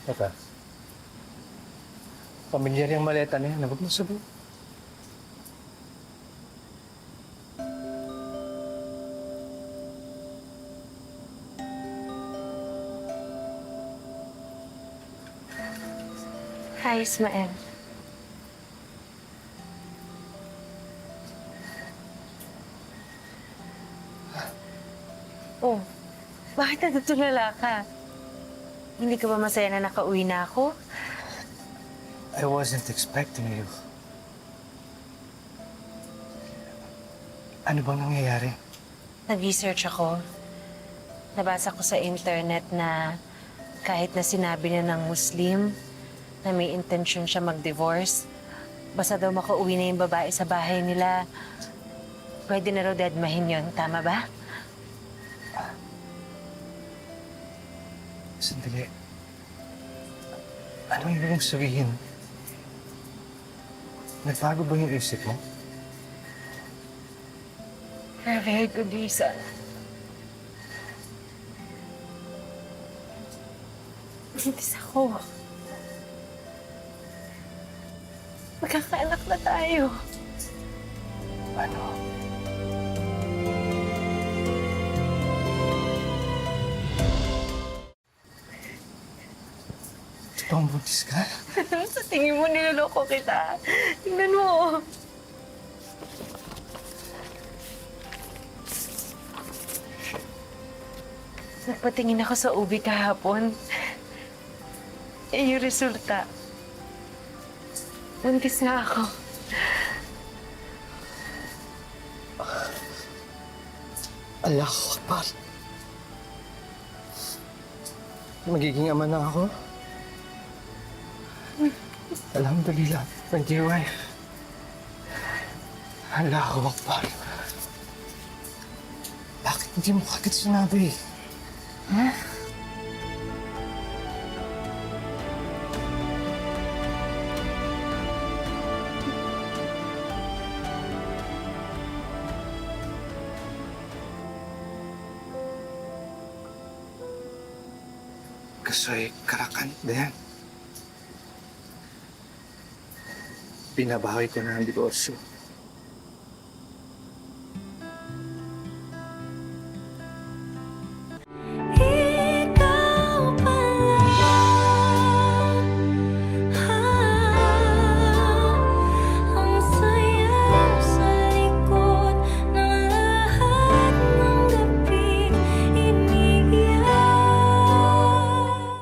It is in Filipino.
Teka, pamilyar yung maleta na yan. Huwag mo sabihin. Hi, Ismael. Oh, bakit natutulala ka? Hindi ka ba masaya na nakauwi na ako? I wasn't expecting you. Ano bang nangyayari? Nag-research ako. Nabasa ko sa internet na kahit na sinabi niya ng Muslim na may intensyon siya mag-divorce, basta daw makauwi na yung babae sa bahay nila, pwede na raw deadmahin yun. Tama ba? Sandali. Anong ibig mong sabihin? Nagbago ba yung isip mo? For a very good reason. Buntis ako. Magkakaanak na tayo. Ano? Totoong buntis ka? Sa tingin mo, niloloko kita. Tingnan mo. Nagpatingin ako sa ubi kahapon. Yung resulta. Buntis nga ako. Allahu Akbar. Magiging ama na ako? Alhamdulillah. Thank you, wife. Allahu Akbar. Bakit hindi mo kagad sinabi? Ha? Kasoy Karakan din. Binabawi ko na ang negosyo.